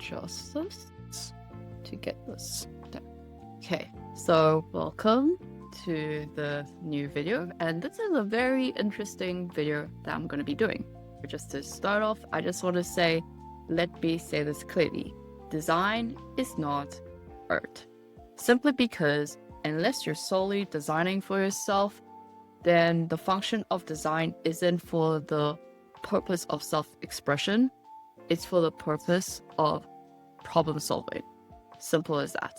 adjust this to get this done. Okay, so welcome to the new video, and this is a very interesting video that I'm going to be doing. Just to start off, I just want to say, let me say this clearly. Design is not art. Simply because unless you're solely designing for yourself, then the function of design isn't for the purpose of self-expression. It's for the purpose of problem solving. Simple as that.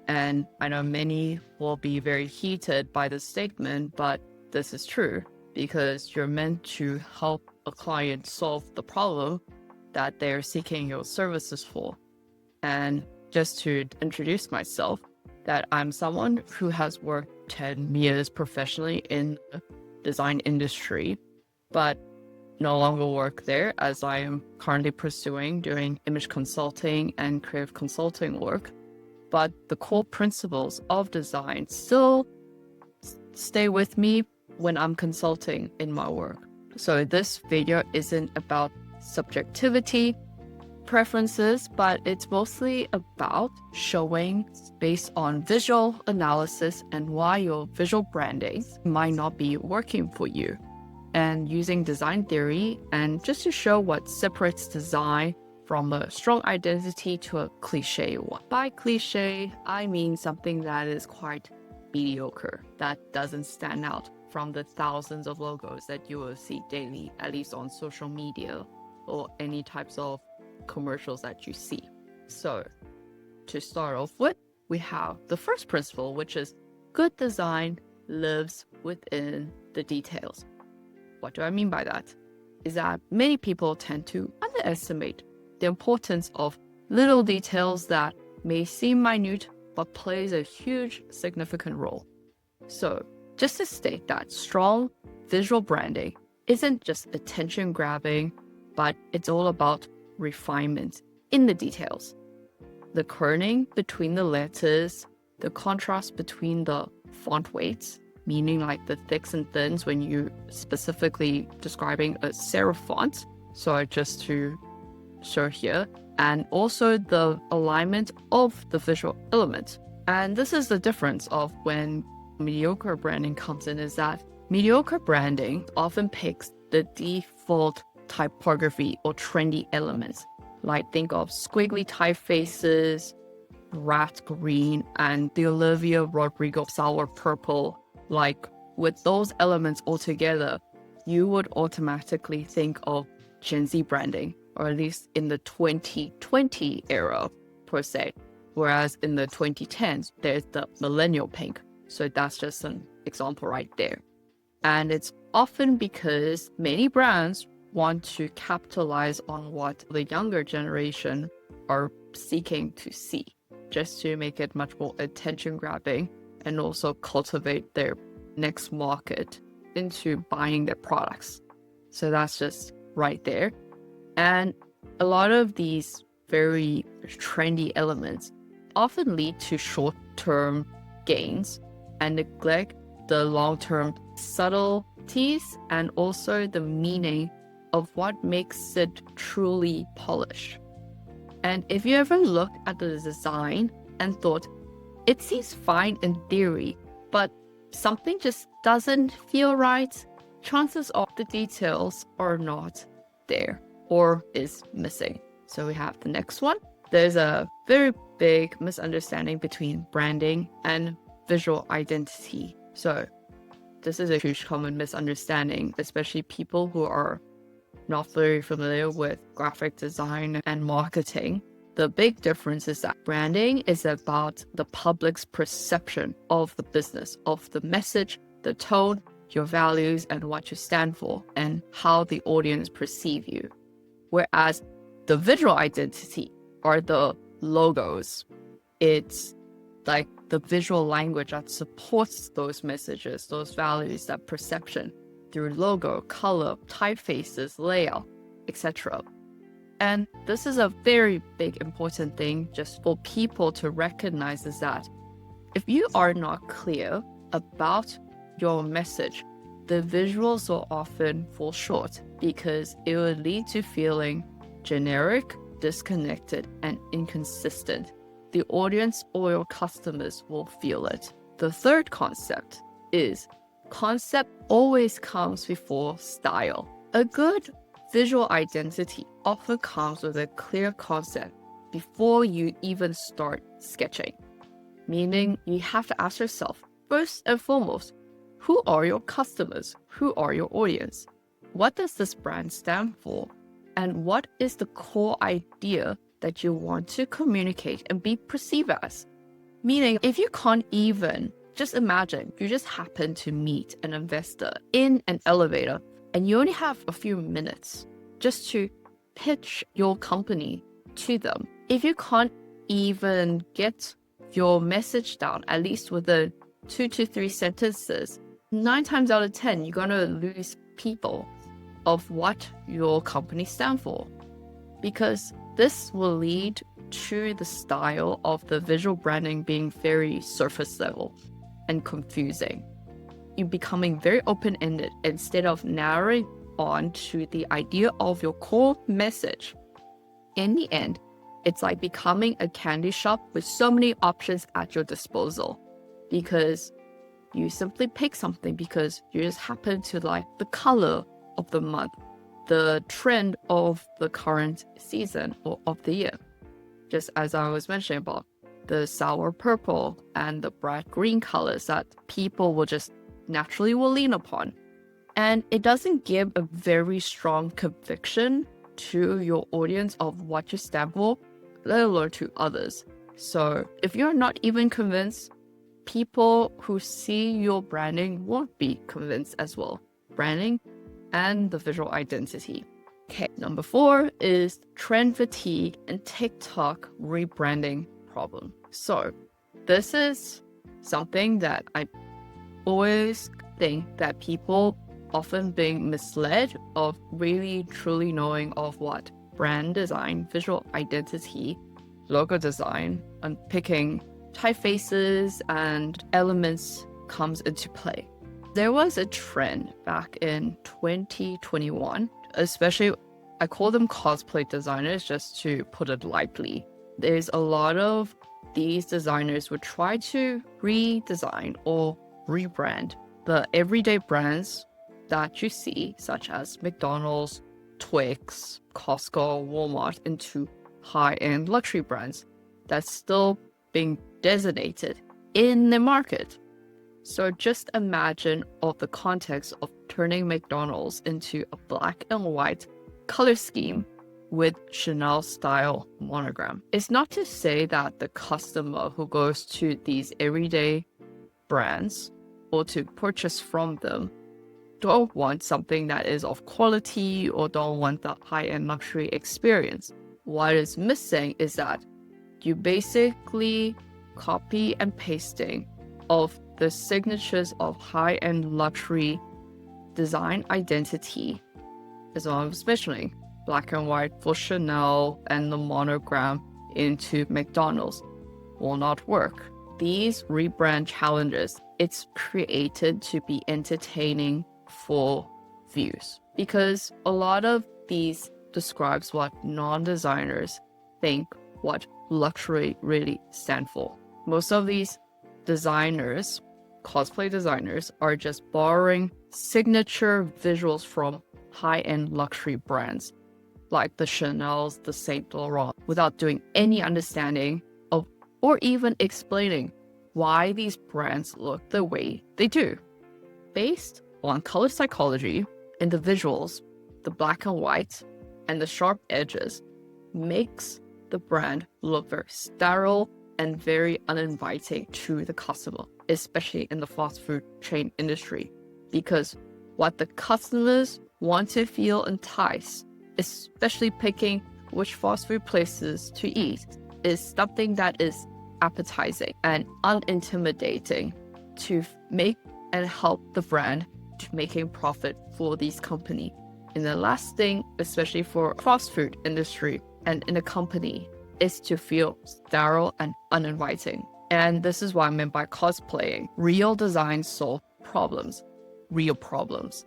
And I know many will be very heated by this statement, but this is true because you're meant to help a client solve the problem that they're seeking your services for. And just to introduce myself, that I'm someone who has worked 10 years professionally in the design industry, but no longer work there as I am currently pursuing doing image consulting and creative consulting work. But the core principles of design still stay with me when I'm consulting in my work. So this video isn't about subjectivity, preferences, but it's mostly about showing based on visual analysis and why your visual branding might not be working for you, and using design theory and just to show what separates design from a strong identity to a cliche one. By cliche, I mean something that is quite mediocre, that doesn't stand out from the thousands of logos that you will see daily, at least on social media or any types of commercials that you see. So to start off with, we have the first principle, which is good design lives within the details. What do I mean by that? Is that many people tend to underestimate the importance of little details that may seem minute but plays a huge significant role. So just to state that strong visual branding isn't just attention grabbing, but it's all about refinement in the details. The kerning between the letters, the contrast between the font weights, meaning like the thicks and thins when you specifically describing a serif font. So just to show here, and also the alignment of the visual element. And this is the difference of when mediocre branding comes in, is that mediocre branding often picks the default typography or trendy elements. Like think of squiggly typefaces, rat green, and the Olivia Rodrigo sour purple. Like with those elements all together, you would automatically think of Gen Z branding, or at least in the 2020 era per se. Whereas in the 2010s, there's the millennial pink. So that's just an example right there. And it's often because many brands want to capitalize on what the younger generation are seeking to see, just to make it much more attention grabbing and also cultivate their next market into buying their products. So that's just right there. And a lot of these very trendy elements often lead to short-term gains and neglect the long-term subtleties and also the meaning of what makes it truly polished. And if you ever look at the design and thought, it seems fine in theory, but something just doesn't feel right, chances are the details are not there or is missing. So we have the next one. There's a very big misunderstanding between branding and visual identity. So this is a huge common misunderstanding, especially people who are not very familiar with graphic design and marketing. The big difference is that branding is about the public's perception of the business, of the message, the tone, your values, and what you stand for, and how the audience perceive you. Whereas the visual identity or the logos, it's like the visual language that supports those messages, those values, that perception through logo, color, typefaces, layout, etc. And this is a very big important thing just for people to recognize, is that if you are not clear about your message, the visuals will often fall short because it will lead to feeling generic disconnected and inconsistent, the audience or your customers will feel it. The third concept is concept always comes before style. A good visual identity often comes with a clear concept before you even start sketching. Meaning you have to ask yourself, first and foremost, who are your customers? Who are your audience? What does this brand stand for? And what is the core idea that you want to communicate and be perceived as? Meaning, if you can't even, just imagine, you just happen to meet an investor in an elevator and you only have a few minutes just to pitch your company to them. If you can't even get your message down, at least within 2 to 3 sentences, 9 times out of 10, you're going to lose people of what your company stands for. Because this will lead to the style of the visual branding being very surface level and confusing. You're becoming very open-ended instead of narrowing on to the idea of your core message. In the end, it's like becoming a candy shop with so many options at your disposal because you simply pick something because you just happen to like the color of the month, the trend of the current season or of the year. Just as I was mentioning about the sour purple and the bright green colors that people will just naturally will lean upon. And it doesn't give a very strong conviction to your audience of what you stand for, let alone to others. So if you're not even convinced, people who see your branding won't be convinced as well. Branding and the visual identity. Okay, number 4 is trend fatigue and TikTok rebranding problem. So this is something that I always think that people often being misled of really truly knowing of what brand design, visual identity, logo design, and picking typefaces and elements comes into play. There was a trend back in 2021, especially I call them cosplay designers just to put it lightly. There's a lot of these designers would try to redesign or rebrand the everyday brands that you see, such as McDonald's, Twix, Costco, Walmart, into high-end luxury brands that's still being designated in the market. So just imagine of the context of turning McDonald's into a black and white color scheme with Chanel style monogram. It's not to say that the customer who goes to these everyday brands or to purchase from them don't want something that is of quality or don't want the high-end luxury experience. What is missing is that you basically copy and pasting of the signatures of high-end luxury design identity, as I was mentioning, black and white for Chanel and the monogram into McDonald's will not work. These rebrand challenges, it's created to be entertaining for views because a lot of these describes what non-designers think what luxury really stand for. Most of these designers, cosplay designers, are just borrowing signature visuals from high-end luxury brands like the Chanel's, the Saint Laurent, without doing any understanding of or even explaining why these brands look the way they do. Based on color psychology and the visuals, the black and white and the sharp edges makes the brand look very sterile and very uninviting to the customer, especially in the fast food chain industry, because what the customers want to feel enticed, especially picking which fast food places to eat, is something that is appetizing and unintimidating to make and help the brand to making profit for these company. And the last thing, especially for fast food industry and in a company, is to feel sterile and uninviting. And this is what I meant by cosplaying. Real design solve problems, real problems.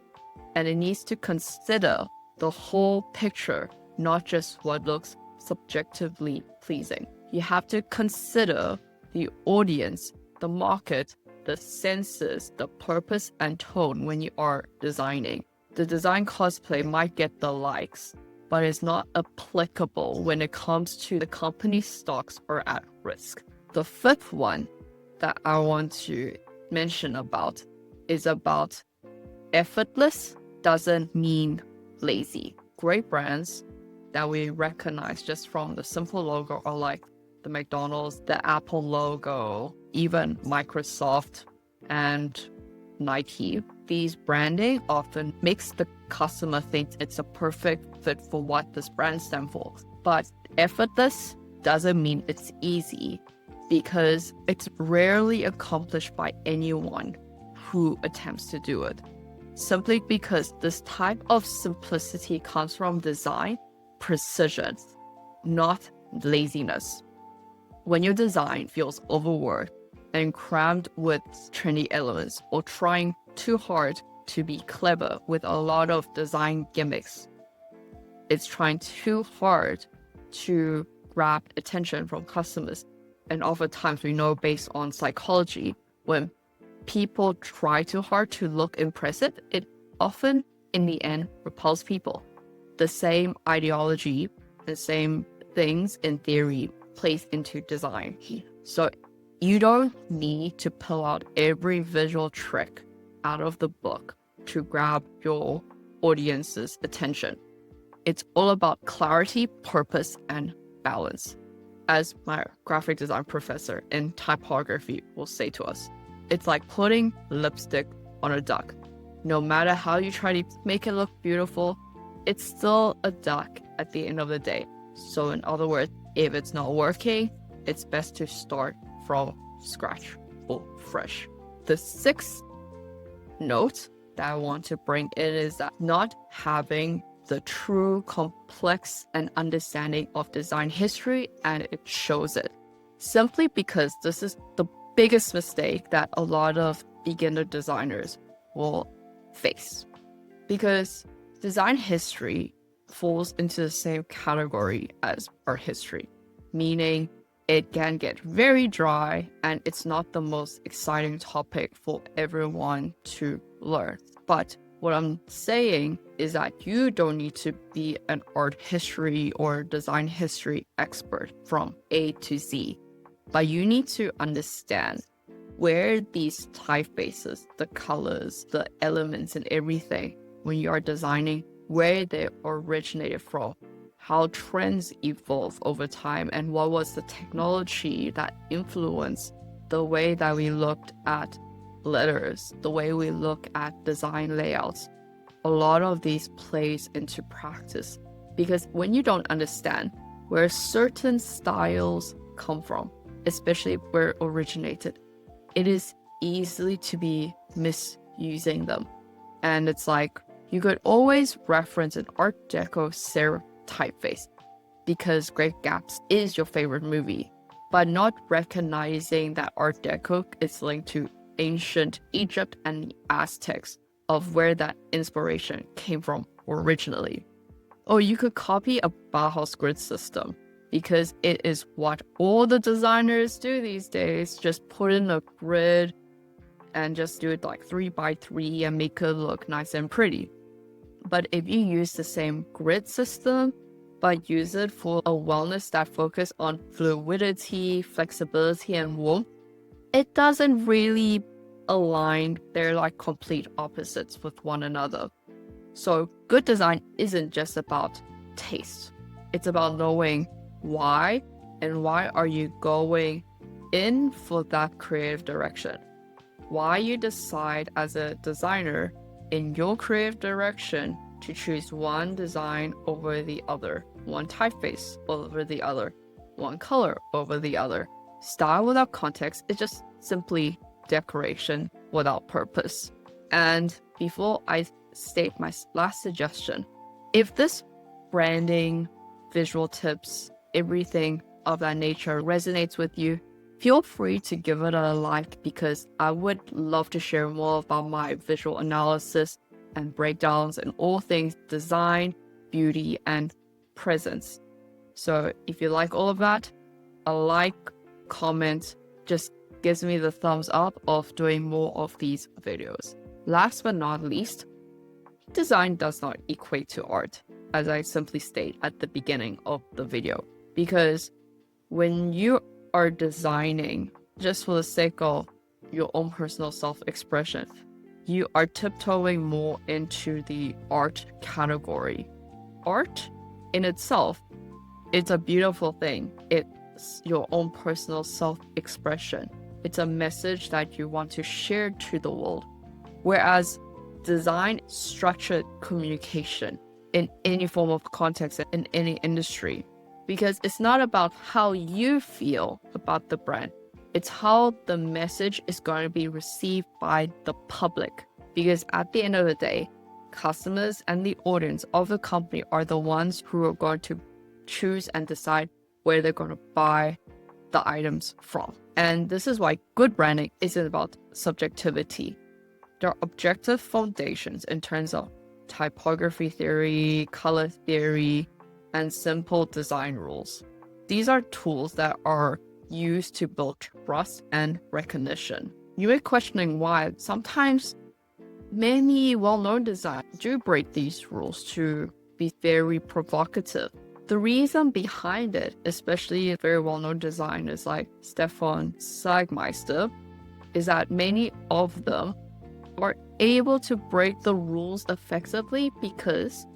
And it needs to consider the whole picture, not just what looks subjectively pleasing. You have to consider the audience, the market, the senses, the purpose and tone when you are designing. The design cosplay might get the likes, but it's not applicable when it comes to the company's stocks are at risk. The fifth one that I want to mention about is about effortless doesn't mean lazy. Great brands that we recognize just from the simple logo are like the McDonald's, the Apple logo, even Microsoft and Nike. These branding often makes the customer think it's a perfect fit for what this brand stands for. But effortless doesn't mean it's easy, because it's rarely accomplished by anyone who attempts to do it. Simply because this type of simplicity comes from design precision, not laziness. When your design feels overworked and crammed with trendy elements, or trying too hard to be clever with a lot of design gimmicks, it's trying too hard to grab attention from customers. And oftentimes we know, based on psychology, when people try too hard to look impressive, it often in the end repels people. The same ideology, the same things in theory plays into design. So you don't need to pull out every visual trick out of the book to grab your audience's attention. It's all about clarity, purpose, and balance. As my graphic design professor in typography will say to us, it's like putting lipstick on a duck. No matter how you try to make it look beautiful, it's still a duck at the end of the day. So in other words, if it's not working, it's best to start from scratch or fresh. The sixth note that I want to bring in is that not having the true complex and understanding of design history, and it shows it. Simply because this is the biggest mistake that a lot of beginner designers will face. Because design history falls into the same category as art history, meaning it can get very dry and it's not the most exciting topic for everyone to learn. But what I'm saying is that you don't need to be an art history or design history expert from A to Z, but you need to understand where these typefaces, the colors, the elements and everything, when you are designing, where they originated from, how trends evolve over time, and what was the technology that influenced the way that we looked at letters, the way we look at design layouts. A lot of these plays into practice, because when you don't understand where certain styles come from, especially where it originated, it is easily to be misusing them. And it's like, you could always reference an Art Deco serif typeface because Great Gatsby is your favorite movie, but not recognizing that Art Deco is linked to ancient Egypt and the Aztecs, of where that inspiration came from originally. Or you could copy a Bauhaus grid system because it is what all the designers do these days. Just put in a grid and just do it like 3x3 and make it look nice and pretty. But if you use the same grid system, but use it for a wellness that focuses on fluidity, flexibility, and warmth, it doesn't really align. They're like complete opposites with one another. So good design isn't just about taste. It's about knowing why, and why are you going in for that creative direction. Why you decide as a designer in your creative direction to choose one design over the other, one typeface over the other, one color over the other. Style without context is just simply decoration without purpose. And before I state my last suggestion, if this branding, visual tips, everything of that nature resonates with you, feel free to give it a like, because I would love to share more about my visual analysis and breakdowns and all things design, beauty, and presence. So if you like all of that, a like, comment just gives me the thumbs up of doing more of these videos. Last but not least, design does not equate to art, as I simply state at the beginning of the video. Because when you are designing just for the sake of your own personal self-expression, you are tiptoeing more into the art category. Art in itself, it's a beautiful thing. It's your own personal self-expression. It's a message that you want to share to the world. Whereas design is structured communication in any form of context in any industry. Because it's not about how you feel about the brand. It's how the message is going to be received by the public. Because at the end of the day, customers and the audience of the company are the ones who are going to choose and decide where they're going to buy the items from. And this is why good branding isn't about subjectivity. There are objective foundations in terms of typography theory, color theory, and simple design rules. These are tools that are used to build trust and recognition. You may be questioning why sometimes many well-known designers do break these rules to be very provocative. The reason behind it, especially very well-known designers like Stefan Sagmeister, is that many of them are able to break the rules effectively because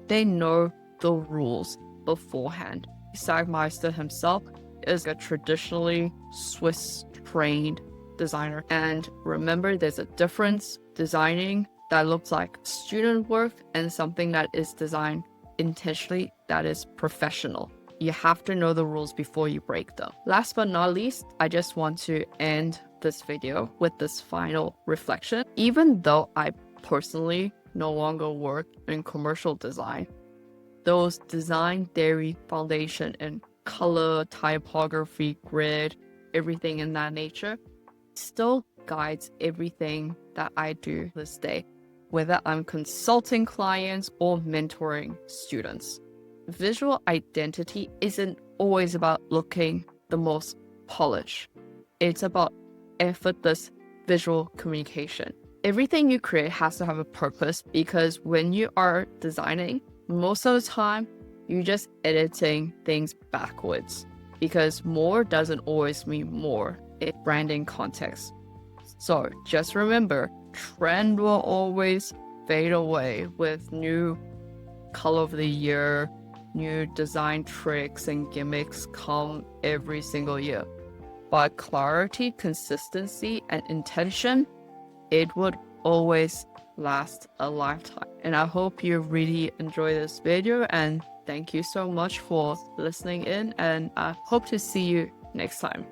they know the rules beforehand. Sagmeister himself is a traditionally Swiss-trained designer. And remember, there's a difference designing that looks like student work and something that is designed intentionally that is professional. You have to know the rules before you break them. Last but not least, I just want to end this video with this final reflection. Even though I personally no longer work in commercial design, those design theory foundation and color, typography, grid, everything in that nature still guides everything that I do this day, whether I'm consulting clients or mentoring students. Visual identity isn't always about looking the most polished. It's about effortless visual communication. Everything you create has to have a purpose, because when you are designing, most of the time, you're just editing things backwards, because more doesn't always mean more in branding context. So just remember, trend will always fade away with new color of the year, new design tricks and gimmicks come every single year. But clarity, consistency, and intention, it would always last a lifetime. And I hope you really enjoy this video, and thank you so much for listening in, and I hope to see you next time.